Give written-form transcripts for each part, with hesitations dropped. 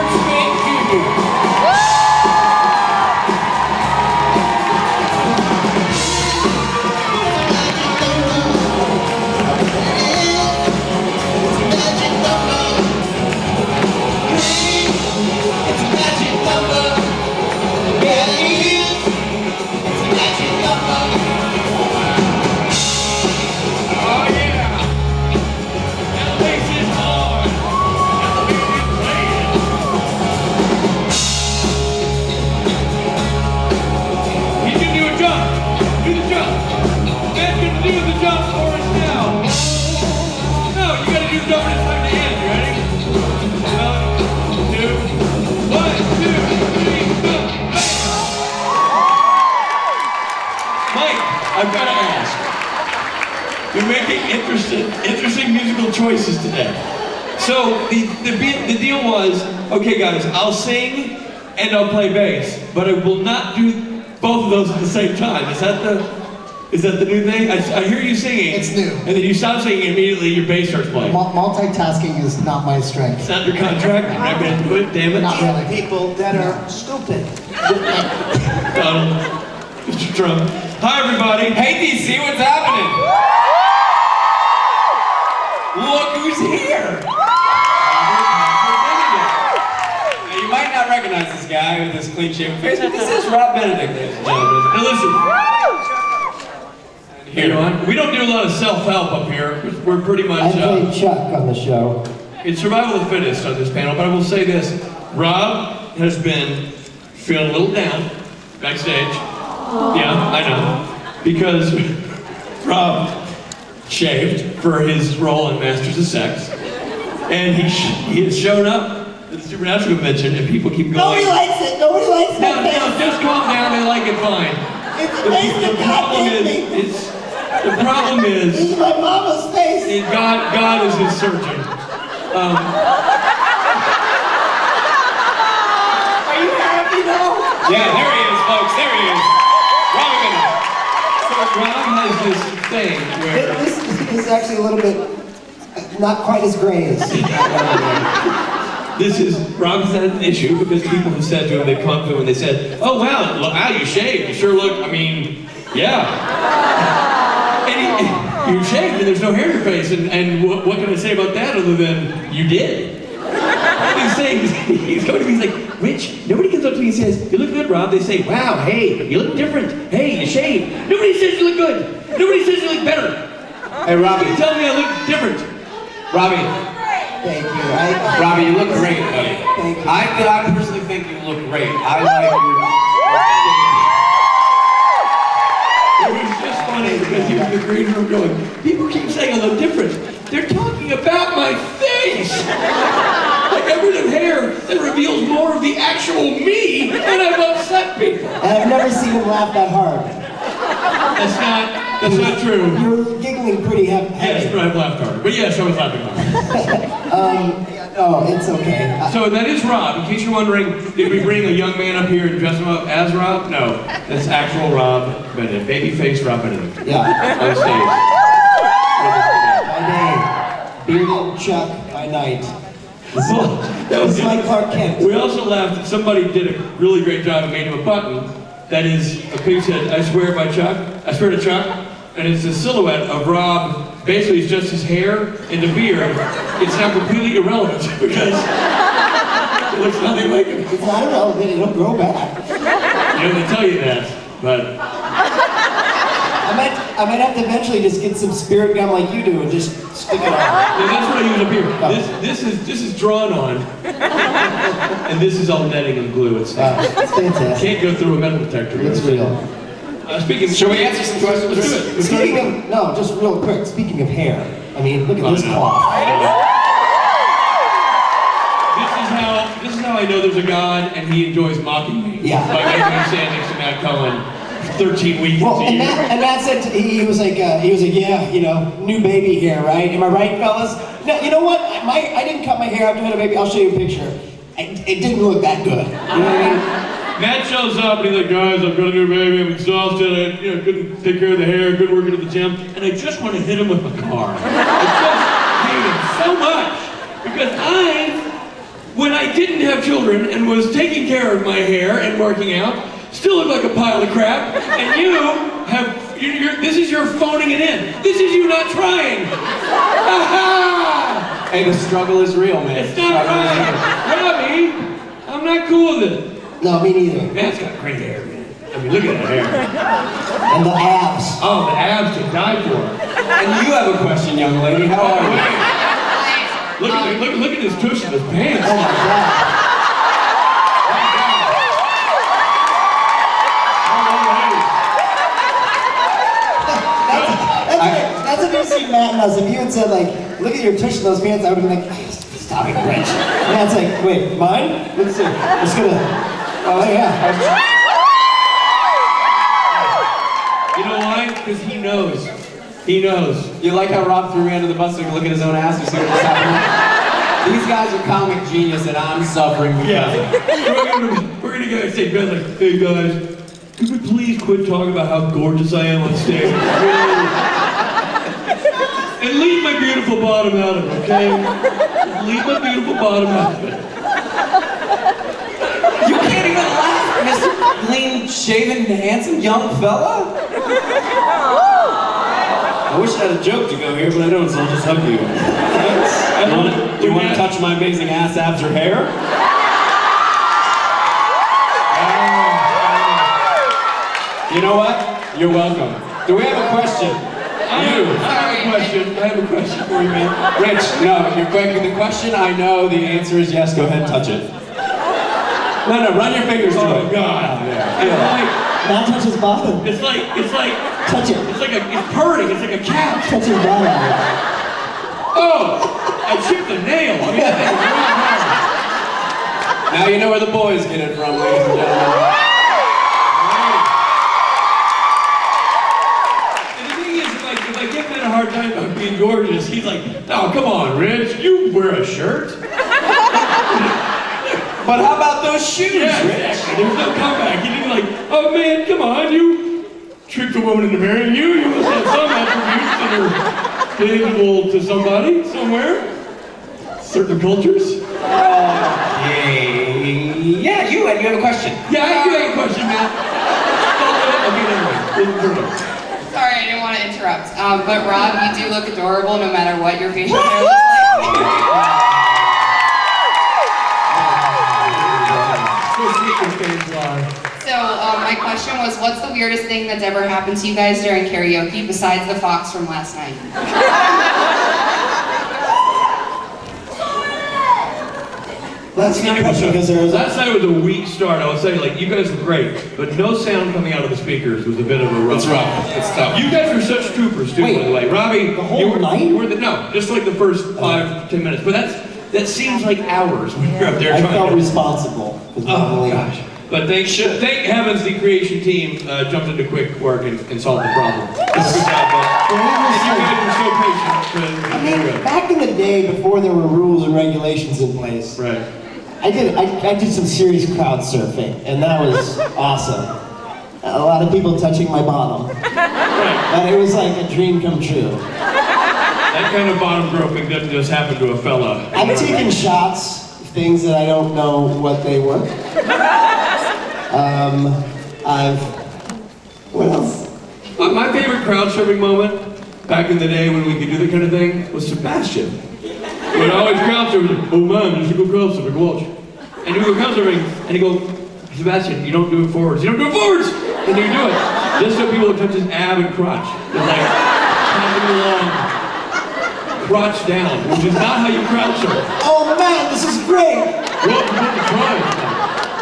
Speight Jr. I've got to ask. You're making interesting musical choices today. So the deal was, okay guys, I'll sing and I'll play bass, but I will not do both of those at the same time. Is that the new thing? I hear you singing. It's new. And then you stop singing immediately, your bass starts playing. Multitasking is not my strength. It's under contract. You're not going to do it, damn it. Not really. People that are stupid. Mr. Trump. Hi everybody. Hey DC, what's happening? Look who's here! Now, you might not recognize this guy with this clean-shaven face, but this is Rob Benedict, ladies and gentlemen. Now listen. Here, we don't do a lot of self-help up here. We're pretty much. I played Chuck on the show. It's survival of the fittest on this panel, but I will say this: Rob has been feeling a little down backstage. Yeah, I know, because Rob shaved for his role in Masters of Sex, and he has shown up at the Supernatural convention, and people keep going. Nobody likes it. Nobody likes No, it. no, just calm down. They like it fine. The problem is. This is my mama's face. God is his surgeon. Are you happy now? Yeah, there he is, folks, there he is. Rob Benedict. So Rob has this thing where This is actually a little bit not quite as gray as. Rob has had an issue because people have said to him, they've come to him and they said, oh wow, you shaved, you sure look, yeah. And you shaved and there's no hair in your face, and what can I say about that other than you did? And he's saying, he's going to me, he's like, Rich, nobody comes up to me and says, you look good, Rob. They say, wow, hey, you look different. Hey, you shaved. Nobody says you look good. Nobody says you look better. Hey, Robbie. You tell me I look different. Robbie. Thank you. Robbie, you look great, buddy. Thank you. I personally think you look great. I like your... It was just funny because he was in the green room going, people keep saying I look different. They're talking about my face. I got rid of hair that reveals more of the actual me, and I've upset people. And I've never seen him laugh that hard. That's not true. You were giggling pretty heavy. Yes, but I've laughed hard. But yes, I was laughing hard. Oh, it's okay. So that is Rob. In case you're wondering, did we bring a young man up here and dress him up as Rob? No, that's actual Rob Benedict, babyface Rob Benedict. Yeah. On stage. By day, bearded Chuck by night. That was my Clark Kent. We also laughed that somebody did a really great job and made him a button that is a pig said, I swear to Chuck, and it's a silhouette of Rob. Basically, it's just his hair and the beard. It's now completely irrelevant because it looks nothing like him. It's not irrelevant, it'll grow back. You know, they tell you that, but... I might have to eventually just get some spirit gum like you do and just stick it on. Yeah, that's what I use up here. This is drawn on, and this is all netting and glue. It's fantastic. Can't go through a metal detector. It's real. Shall we answer some questions? Let's do it. Speaking of, no, just real quick, speaking of hair, I mean, look at this cloth. This is how I know there's a God and he enjoys mocking me. Yeah. By making me stand next to Matt Cohen 13 weekends Well, a and year. Matt said, he was like, yeah, you know, new baby hair, right? Am I right, fellas? No, you know what? I didn't cut my hair after I had a baby. I'll show you a picture. It didn't look that good. You know what I mean? Matt shows up and he's like, guys, I've got a new baby, I'm exhausted, I couldn't take care of the hair, couldn't work at the gym, and I just want to hit him with my car. I just hate him so much because I'm when I didn't have children and was taking care of my hair and working out, still look like a pile of crap, and you have, this is your phoning it in. This is you not trying. Aha! Hey, the struggle is real, man. It's not right. Robbie, I'm not cool with it. No, me neither. Man's got great hair, man. I mean, look at that hair. And the abs. Oh, the abs to die for. And you have a question, young lady. How are you? Look at this tush in his pants. Oh my God. That's what you see Matt and us. If you had said like, look at your tush in those pants, I would have been like, stop it, Rich. Matt's like, wait, mine? Let's see. Let's go to. Oh yeah. You know why? Because he knows. He knows. You like how Rob threw me under the bus so he can look at his own ass and see what's happening? These guys are comic genius and I'm suffering because of it. We're gonna go and say, Ben's like, hey guys, could we please quit talking about how gorgeous I am on stage? And leave my beautiful bottom out of it, okay? Leave my beautiful bottom out of it. You can't even laugh, Mr. Clean-shaven, handsome young fella. I wish I had a joke to go here, but I don't, so I'll just hug you. You want to touch my amazing ass, abs, or hair? You know what? You're welcome. Do we have a question? I have a question for you, man. Rich, no, you're quick with the question. I know the answer is yes. Go ahead and touch it. No, run your fingers through it. Oh, God. Yeah. Matt touch his bottom. It's like, Touch it. it's purring, it's like a cat. Touch his bottom. Oh, I chipped a nail. I mean, that thing is really hard. Now you know where the boys get it from, ladies and gentlemen. If I give Ben a hard time about being gorgeous, he's like, oh, come on, Rich, you wear a shirt? But how about those shoes, Yeah, Rich? exactly. There's no comeback. He didn't like, oh man, come on, you tricked a woman into marrying you. You must have some attributes that are favorable to somebody, somewhere. Certain cultures. Okay. Yeah, you have a question. Yeah, I do have a question, Matt. Okay, never mind. Sorry, I didn't want to interrupt. But Rob, you do look adorable no matter what your facial hair looks like. So my question was, what's the weirdest thing that's ever happened to you guys during karaoke besides the fox from last night? That's a good question because there was Last night was a weak start. I would say, like, you guys were great, but no sound coming out of the speakers was a bit of a rough. It's rough. It's tough. You guys are such troopers, too, Wait, by the way. Robbie, the whole you were, night? you were no, just like the first 5-10 minutes. But that seems like hours when you're up there I trying felt to. responsible. Oh gosh! But thank heavens the creation team jumped into quick work and solved the problem. Good job, and you guys were so patient. I mean, back in the day, before there were rules and regulations in place, Right. I did some serious crowd surfing, and that was awesome. A lot of people touching my bottom, Right. and it was like a dream come true. That kind of bottom groping doesn't just happen to a fella. I've taken shots of things that I don't know what they were. What else? My favorite crowd surfing moment back in the day when we could do that kind of thing was Sebastian. When I always crowd surfing, oh man, there's a good crowd surfing, watch. And you go crowd surfing, and you go, Sebastian, you don't do it forwards. You don't do it forwards! And you do it. Just so people will touch his ab and crotch. It's like, passing along, crotch down, which is not how you crowd surf. Oh man, this is great! Well, you have to try it.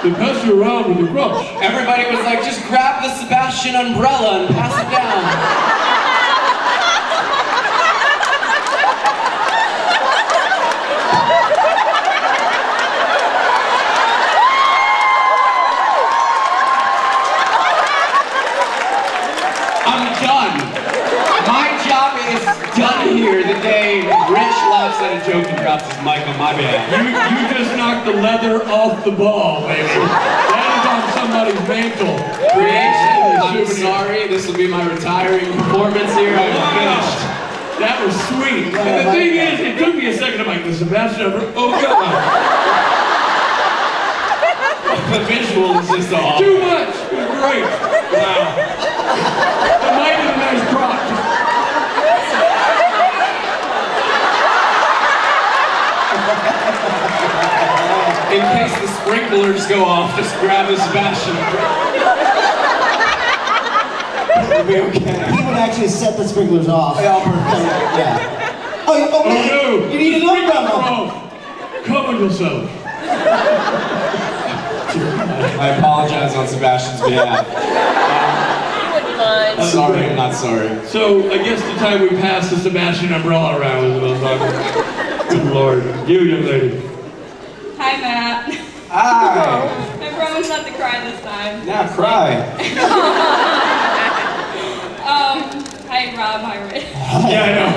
They pass you around with your crotch. Everybody was like, just grab the Sebastian umbrella and pass it down. I'm done. My job is done here the day Rich laughs at a joke and drops his mic on my bed. You just knocked the leather off the ball, baby. That is on somebody's mantle. Creation, I'm sorry, this will be my retiring performance here. I'm finished. That was sweet. And the thing is, it took me a second. I'm like, the Sebastian, oh God. the visual is just awful. Too much! It was great! Wow. It might be a nice prop. In case the sprinklers go off, just grab a Sebastian. It'll be okay. He would actually set the sprinklers off. Yeah. Oh, man. no! You need an umbrella. Oh, cover yourself. I apologize on Sebastian's behalf. Sorry, I'm not sorry. So, I guess the time we pass the Sebastian umbrella around is what I'm talking about. Good Lord. You, young lady. Hi, Matt. Hi. I promise not to cry this time. Now cry. Hi, Rob. Hi, Rich. Yeah, I know.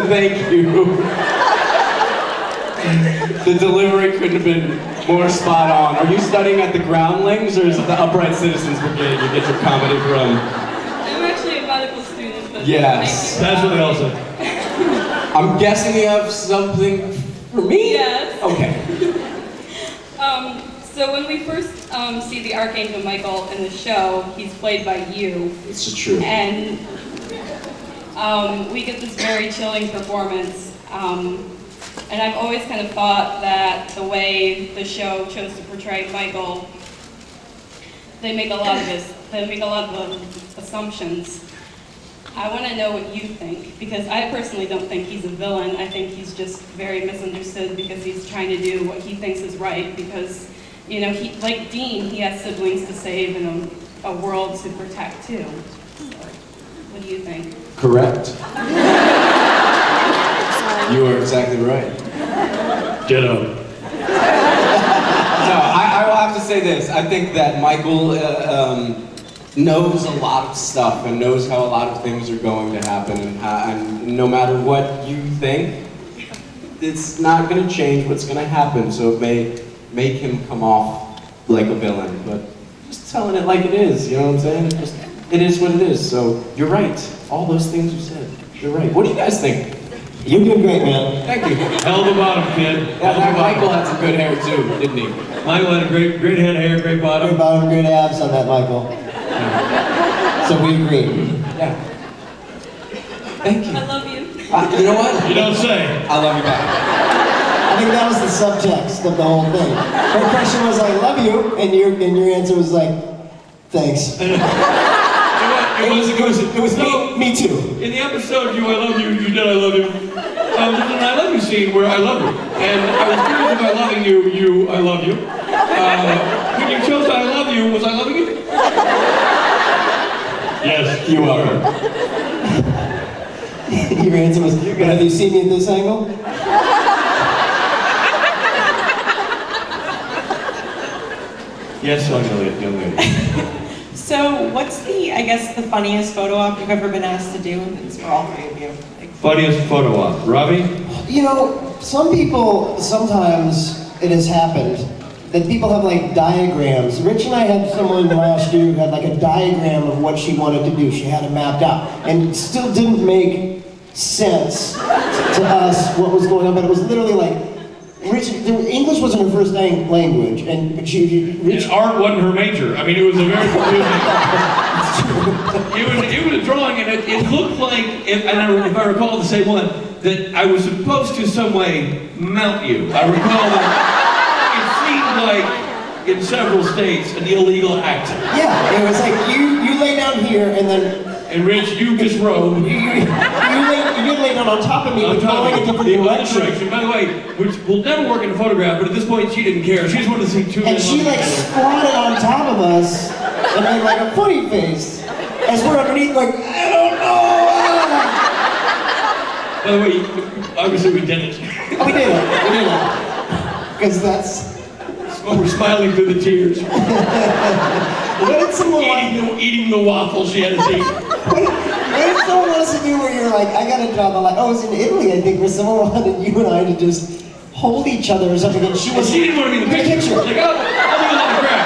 Thank you. The delivery couldn't have been more spot on. Are you studying at the Groundlings, or is it the Upright Citizens Brigade you get your comedy from? I'm actually a medical student, but Yes. That's what they all say. I'm guessing you have something for me? Yes. Okay. So when we first see the Archangel Michael in the show, he's played by you. This is true. And we get this very chilling performance. And I've always kind of thought that the way the show chose to portray Michael, they make a lot of assumptions. I want to know what you think, because I personally don't think he's a villain. I think he's just very misunderstood because he's trying to do what he thinks is right, because, you know, he, like Dean, he has siblings to save and a world to protect too. What do you think? Correct. You are exactly right. Ditto. No, I will have to say this. I think that Michael knows a lot of stuff and knows how a lot of things are going to happen, and no matter what you think, it's not going to change what's going to happen. So it may make him come off like a villain, but just telling it like it is. You know what I'm saying? Just, it is what it is. So you're right. All those things you said. You're right. What do you guys think? You're doing great, man. Thank you. Hell of a bottom, kid. Yeah, Michael had some good hair too, didn't he? Michael had a great head of hair, great bottom. Great bottom, great abs on that, Michael. So we agree. Yeah. Thank you. I love you. You know what? You don't say. I love you back. I think that was the subtext of the whole thing. Her question was, I love you, and your answer was like, thanks. It was me too. In the episode You I Love You, You Did I Love You, there's an I Love You scene where I love you. And I was curious if by loving you, I love you. When you chose I love you, was I loving you? Yes, you are. Your answer was, but have you seen me at this angle? Yes, young lady. So, what's the funniest photo op you've ever been asked to do? It's for all three of you. Funniest photo op. Robbie? You know, some people, sometimes it has happened that people have like diagrams. Rich and I had someone last year who had like a diagram of what she wanted to do. She had it mapped out. And it still didn't make sense to us what was going on, but it was literally like, Rich, English wasn't her first language, and Rich... And art wasn't her major. I mean, it was a very confusing... it was a drawing, and it looked like, if I recall the same one, that I was supposed to some way mount you. I recall that it seemed like, in several states, an illegal act. Yeah, it was like, you lay down here, and then... And Rich, you just rode. You lay down on top of me, but going a different direction. By the way, which will never work in a photograph, but at this point she didn't care. She just wanted to see two men. And she like squatted on top of us and made like a funny face. As we're underneath like, I don't know. By the way, obviously we did it. Oh, we did it. Because that's... Well, we're smiling through the tears. What did someone eating the waffles she had to eat. What did someone want us to do where you're like, I gotta draw the line? Oh, it was in Italy, I think, where someone wanted you and I to just hold each other or something, and she Well, was. she didn't want to be in the picture. Like, oh, I'm in the crap.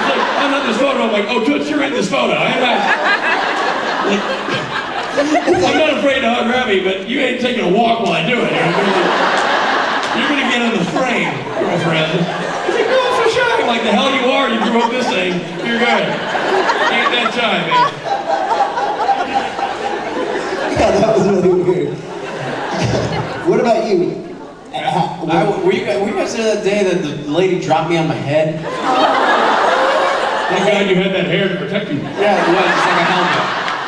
It's like, I'm not in this photo. I'm like, oh, Toots, you're in this photo. I'm not afraid to hug Robbie, but you ain't taking a walk while I do it. You're gonna get in the frame, girlfriend. He's like, no, I'm so shy. I'm like, the hell you are. You grew up this thing. You're good. Ain't that shy, man. Yeah, that was really weird. What about you? Were you guys there that day that the lady dropped me on my head? Thank God you had that hair to protect you. Yeah, it was. It's like a helmet.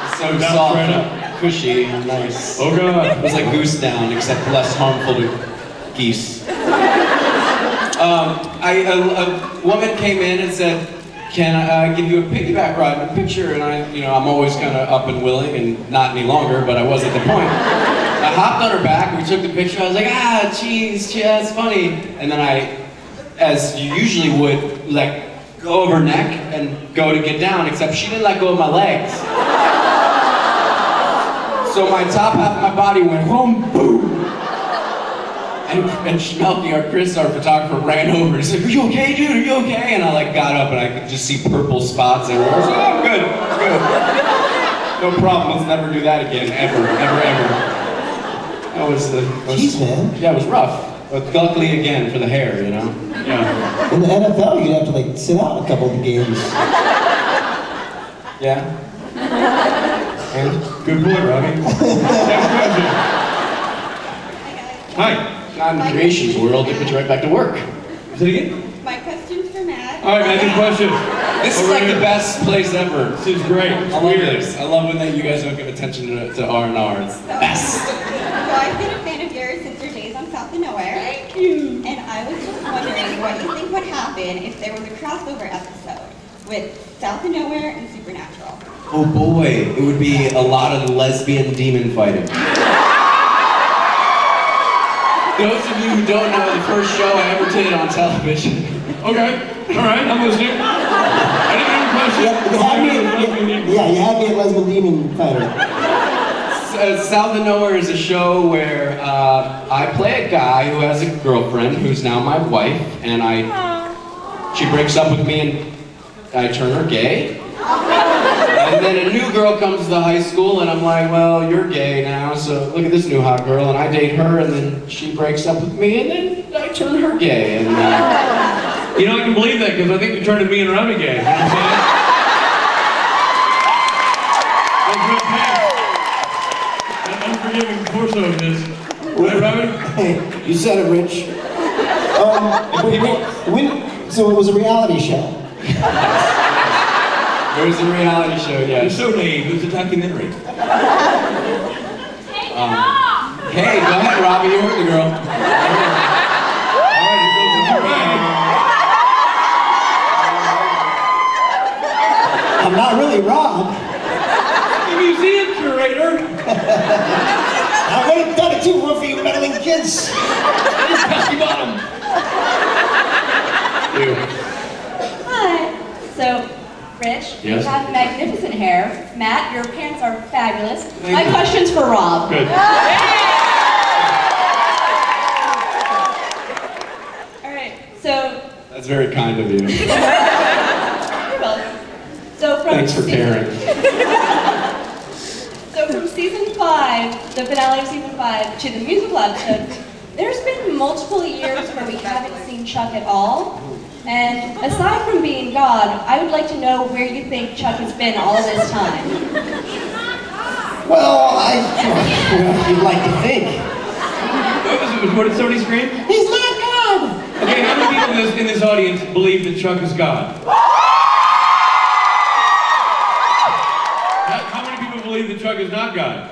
It's so That's soft right and cushy and nice. Oh, God. It was like goose down, except less harmful to geese. A woman came in and said, "Can I give you a piggyback ride in a picture?" And I'm always kind of up and willing, and not any longer, but I was at the point. I hopped on her back, we took the picture, I was like, geez, that's funny. And then I, as you usually would, like, go over her neck and go to get down, except she didn't let go of my legs. So my top half of my body went, boom. And Schmelke, our photographer, ran over and said, "Are you okay, dude? Are you okay?" And I got up and I could just see purple spots everywhere. I was like, "Oh, I'm good. No problem. Let's never do that again, ever. That was Jeez, man. Yeah, it was rough. But luckily, again, for the hair, Yeah. In the NFL, you'd have to sit out a couple of games. Yeah. And Good boy, Robbie. Next question. Hi. not in the creations world, they put you right back to work. Say it again? My question's for Matt. All right, Matt, good question. This is like the best place ever. This is great. It's I love weird. this. I love when you guys don't give attention to R&R. It's the best. So I've been a fan of yours since your days on South of Nowhere. Thank you. And I was just wondering what you think would happen if there was a crossover episode with South of Nowhere and Supernatural. Oh boy, it would be a lot of lesbian demon fighting. Those of you who don't know, the first show I ever did on television. Okay, all right, I'm listening. I didn't have a question. You had me at Lesbian Demon Fighter. South of Nowhere is a show where I play a guy who has a girlfriend who's now my wife, and she breaks up with me and I turn her gay. And then a new girl comes to high school and I'm like, well, you're gay now, so look at this new hot girl, and I date her, and then she breaks up with me and then I turn her gay. And You know, I can believe that because I think you turned me and Robbie gay. You know what I'm saying? That's real past. That unforgiving torso of this. Right, Robbie? Hey, you said it, Rich. So it was a reality show. it was a reality show, You're yes. so naive. It was a documentary. Hey, go ahead, Robbie, you heard the girl. All right, it goes with your bag. I'm not really Rob. The museum curator. I would have done it too for you meddling kids. Just pesky bottom. You. Hi. So, Rich, Yes? you have magnificent hair. Matt, your pants are fabulous. Thank My you. question's for Rob. Good. All right. So, That's very kind of you. you're welcome. So from Thanks for caring. So from season 5, the finale of season 5, to the musical episode, there's been multiple years where we haven't seen Chuck at all. And aside from being God, I would like to know where you think Chuck has been all this time. Well, you'd like to think. What did somebody scream? He's not God. Okay, how many people in this audience believe that Chuck is God? How many people believe that Chuck is not God?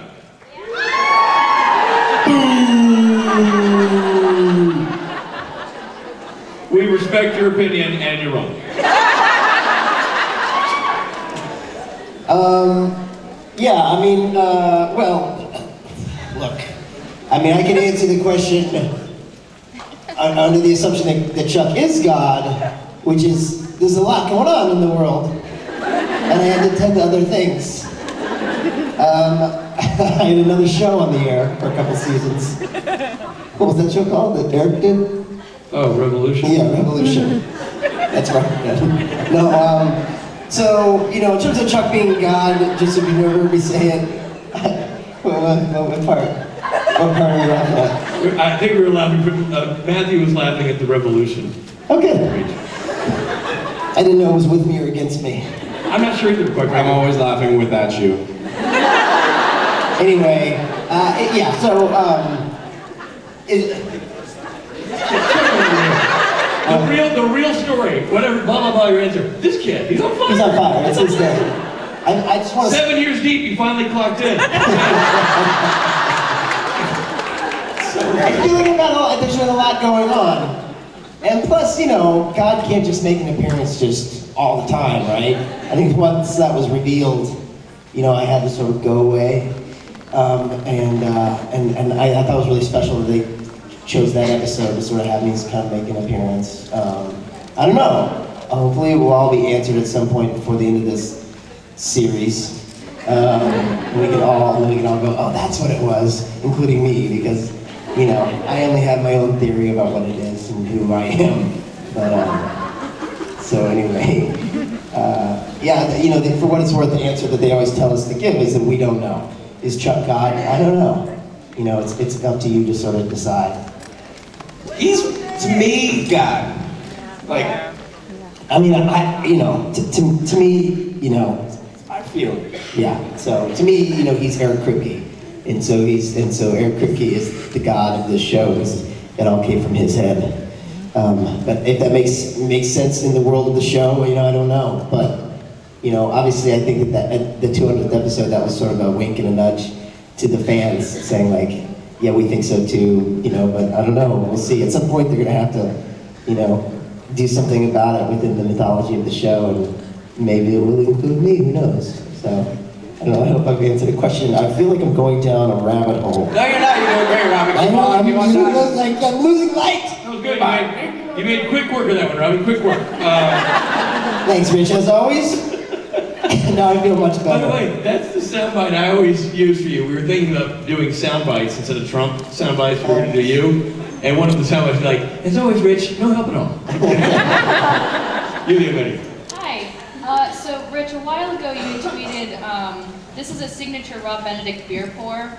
We respect your opinion, and you're wrong. Yeah, I mean, well, look, I mean, I can answer the question under the assumption that Chuck is God, which is, there's a lot going on in the world, and I had to tend to other things. I had another show on the air for a couple seasons. What was that show called that Eric did? Oh, Revolution? Yeah, Revolution. That's right. Yeah. No, so, you know, in terms of Chuck being God, just if you've never heard me say it, what part? What part are you laughing at? I think we were laughing, Matthew was laughing at the Revolution. Okay. I didn't know it was with me or against me. I'm not sure either, quite I'm frankly. always laughing without you. Anyway, yeah, so, The real story, whatever, blah, blah, blah, your answer. This kid, he's on fire. he's on fire, that's his day. I just want to... 7 years deep, you finally clocked in. I feel like there's been a lot going on. And plus, you know, God can't just make an appearance just all the time, right? I think once that was revealed, you know, I had to sort of go away. And I thought it was really special that they chose that episode to sort of have me kind of make an appearance. I don't know. Hopefully it will all be answered at some point before the end of this series. We can all go, oh, that's what it was, including me, because, you know, I only have my own theory about what it is and who I am. But, so anyway, yeah, you know, for what it's worth, the answer that they always tell us to give is that we don't know. Is Chuck God? I don't know. You know, it's up to you to sort of decide. He's, to me, God. Like, I mean, you know, to me, you know, I feel. yeah. So to me, you know, he's Eric Kripke, and so Eric Kripke is the God of this show. It all came from his head. But if that makes sense in the world of the show, you know, I don't know. But you know, obviously, I think that at the 200th episode, that was sort of a wink and a nudge to the fans, saying like, yeah, we think so too. You know, but I don't know. We'll see. At some point, they're gonna have to, you know, do something about it within the mythology of the show, and maybe it will include me. Who knows? So, I don't know. I hope I've answered the question. I feel like I'm going down a rabbit hole. No, you're not. You're doing great, Robbie. I Keep know, on, keep on going. I'm losing light. That was good. You made quick work of that one, Robbie. Quick work. Thanks, Rich, as always. Now I feel much By better. the way, that's the soundbite I always use for you. We were thinking of doing sound bites instead of Trump sound bites. We're going to do you. And one of the sound bites is like, as always, Rich, no help at all. You're the ability. Hi. So, Rich, a while ago you tweeted, this is a signature Rob Benedict beer pour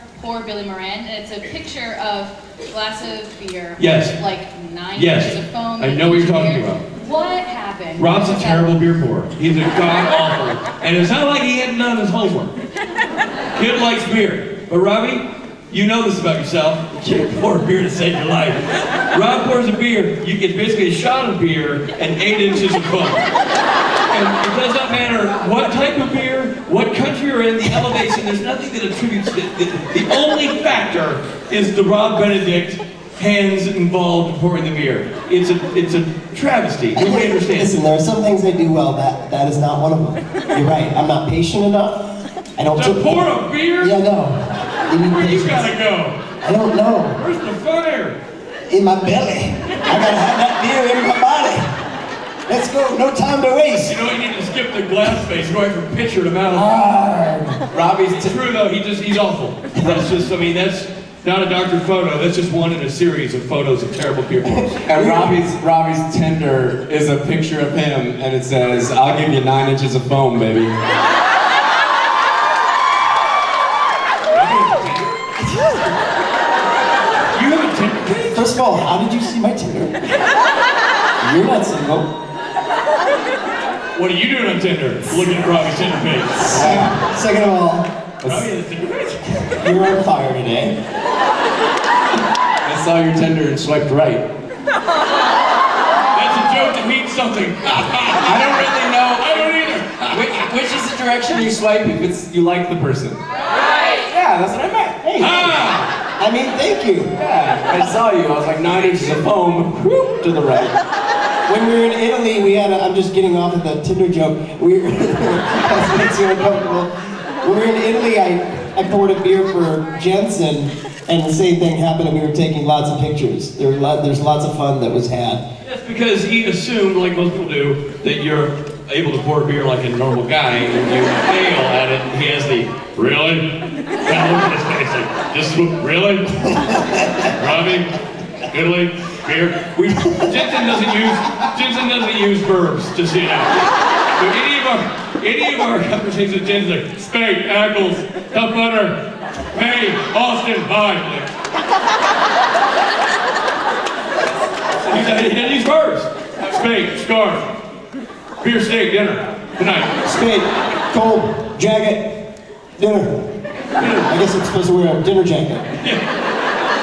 Billy Moran, and it's a picture of a glass of beer. Yes. Like 9 Yes. inches of foam. I know what you're talking beer. about. What happened? Rob's a Was that- terrible beer pourer. He's a god-awful. And it's not like he hadn't done his homework. Kid likes beer. But Robbie, you know this about yourself. You can't pour a beer to save your life. Rob pours a beer. It's basically a shot of beer and 8 inches of foam. And it does not matter what type of beer, what country you're in, the elevation, there's nothing that attributes the only factor is the Rob Benedict hands involved in pouring the beer. It's a travesty. Nobody understands. Listen, there are some things I do well. That is not one of them. You're right. I'm not patient enough. I don't. To pour a beer? Yeah, no. Where you gotta go? I don't know. Where's the fire? In my belly. I gotta have that beer in my body. Let's go. No time to waste. You know, you need to skip the glass face, go right from pitcher to mouth. Robbie's It's true though, he's awful. That's just, I mean, that's not a doctored photo, that's just one in a series of photos of terrible beer pours. And Robbie's Tinder is a picture of him, and it says, "I'll give you 9 inches of foam, baby." You have a Tinder page? First of all, how did you see my Tinder? You're not single. What are you doing on Tinder? Looking at Robbie's Tinder page. Second of all, Robbie has a Tinder page? you're on fire today. I saw your Tinder and swiped right. That's a joke that means something. I don't really know. I don't either. Which is the direction you swipe if it's you like the person? Right. Yeah, that's what I meant. Hey, Ah! I mean, thank you. Yeah, I saw you. I was like 9 inches of foam, whoop, to the right. When we were in Italy, we had I'm just getting off of the Tinder joke. That makes you uncomfortable. When we were in Italy, I poured a beer for Jensen, and the same thing happened, and we were taking lots of pictures. There's lots of fun that was had. That's because he assumed, like most people do, that you're able to pour beer like a normal guy, and you fail at it, and he has the, really? Kind of look at his face like, just really? Robbie, Italy, beer? Jensen doesn't use verbs, just so you know. So any of our conversations with Jensen's like, Speight, Ackles, Tough Butter, hey, Austin, bye. He doesn't use verbs. Speight, scarf, beer, steak, dinner, tonight. Speight, cold, jacket, dinner. I guess it's supposed to wear a dinner jacket. Yeah.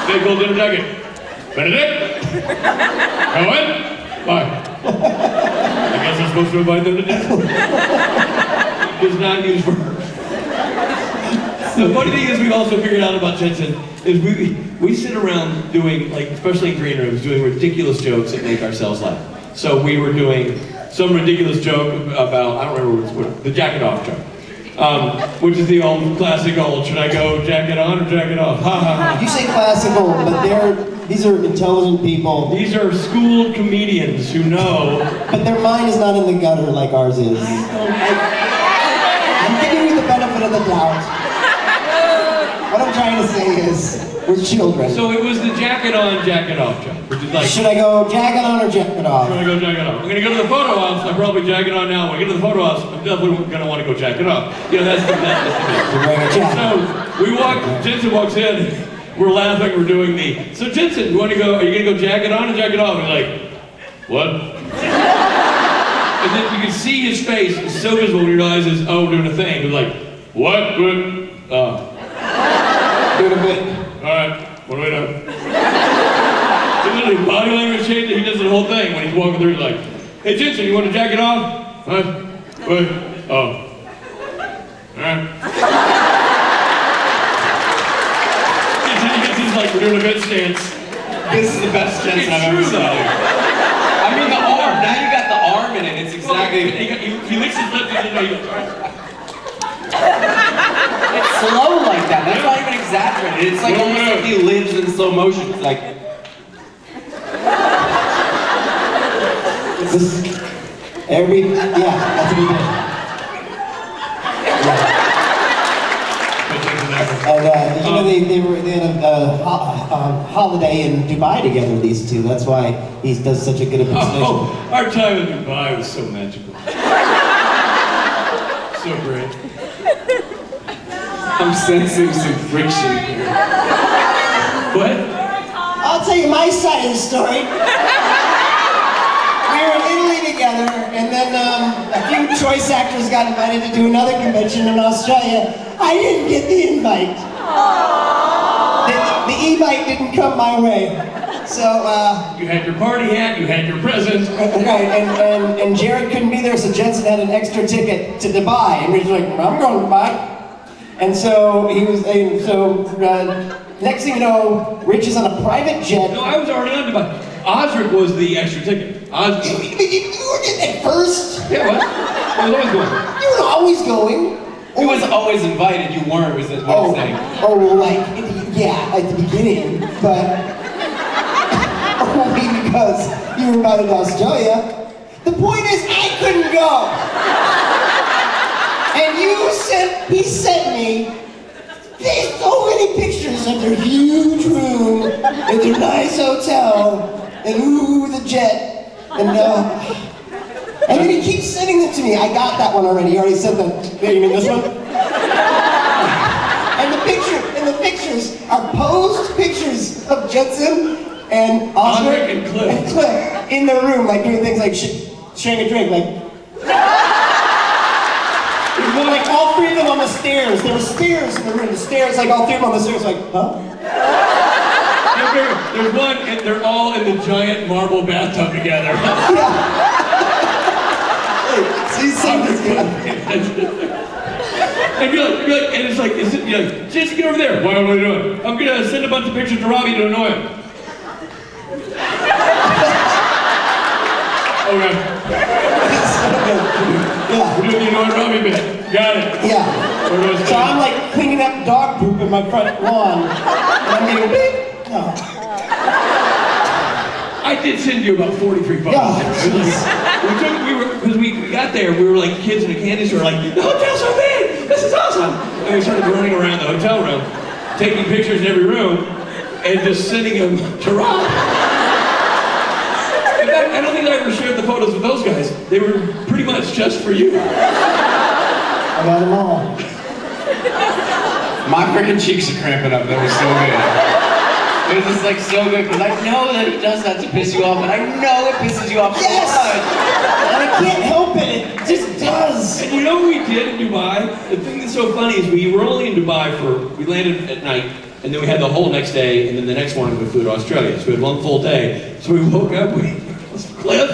Steak, cold, dinner, jacket. Benedict? Cohen? Bye. I guess I'm supposed to invite them to dinner. Does not use verbs. The funny thing is, we've also figured out about Jensen is we sit around doing, like, especially in green rooms, doing ridiculous jokes that make ourselves laugh. So we were doing some ridiculous joke about, I don't remember what the jacket off joke, which is the old classic old, should I go jacket on or jacket off? Ha ha ha. You say classical, but these are intelligent people. These are schooled comedians who know. But their mind is not in the gutter like ours is. I'm giving you the benefit of the doubt. What I'm trying to say is, we're children. So it was the jacket on, jacket off joke, which is like, should I go jacket on or jacket off? I'm gonna go jacket off. I'm gonna go to the photo ops. I'm probably jacket on now. When I get to the photo ops, I'm definitely gonna want to go jacket off. You know, that's the You're wearing a jacket. So we walk. Jensen walks in. We're laughing. We're doing the. So Jensen, you want to go? Are you gonna go jacket on or jacket off? And we're like, what? And then you can see his face. It's so visible when he realizes, oh, we're doing a thing. We're like, what? Doing a bit. All right. What do we do? Literally, body language changes. He does the whole thing when he's walking through. He's like, hey, Jensen, you want to jacket off? What? What? Oh. All right. He's like, we're doing a bit stance. This is the best Jensen I've ever seen. I mean, the arm. Now you got the arm in it. It's exactly. He licks his lips and then he goes, It's slow like that. That's not even exaggerated. It's like almost like he lives in slow motion. It's like. That's what he did. And they had a holiday in Dubai together, these two. That's why he does such a good impersonation. oh, our time in Dubai was so magical. So great. I'm sensing some friction here. What? I'll tell you my side of the story. We were in Italy together, and then a few choice actors got invited to do another convention in Australia. I didn't get the invite. The e-bite didn't come my way. So, you had your party hat, you had your present. Right, and Jared couldn't be there, so Jensen had an extra ticket to Dubai. And Rich was like, I'm going to Dubai. And so next thing you know, Rich is on a private jet. No, I was already on Dubai. Osric was the extra ticket. You were in at first? Yeah, what? I was always going. You were always going. He was always invited, you weren't, was what I'm saying. Oh, well, like, yeah, at the beginning, but only because you were invited to Australia. The point is, I couldn't go. And he sent me there's so many pictures of their huge room, and their nice hotel, and ooh, the jet, and then he keeps sending them to me. I got that one already. He already sent them. Wait, you mean this one? And the pictures are posed pictures of Jensen and Oscar and Cliff in their room, like doing things like sharing a drink, like all three of them on the stairs. There were stairs in the room. The stairs, like all three of them on the stairs, like, huh? There's one, and they're all in the giant marble bathtub together. She's saying this good. And you're like, and it's like, you're like, just get over there. What are we doing? I'm gonna send a bunch of pictures to Robbie to annoy him. Okay. Yeah. We're doing the annoy Robbie bit. Got it. Yeah. So I'm like cleaning up dog poop in my front lawn, and I'm getting beep. No. I I did send you about 43 photos. Yeah, Because we got there, we were like kids in a candy store, like, the hotel's so big, this is awesome. And we started running around the hotel room, taking pictures in every room, and just sending them to Rob. In fact, I don't think I ever shared the photos with those guys. They were pretty much just for you. I got them all. My freaking cheeks are cramping up. That was so good. It was just like so good because I know that he does that to piss you off, and I know it pisses you off so Yes! much. And I can't help it, it just does. And you know what we did in Dubai? The thing that's so funny is we were only in Dubai we landed at night, and then we had the whole next day, and then the next morning we flew to Australia. So we had one full day. So we woke up, Cliff,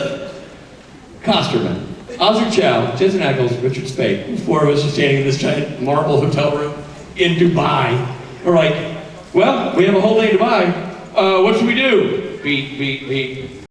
Kosterman, Oscar Chow, Jensen Ackles, Richard Speight. The four of us are standing in this giant marble hotel room in Dubai. We're like, well, we have a whole day in Dubai. What should we do? Beat.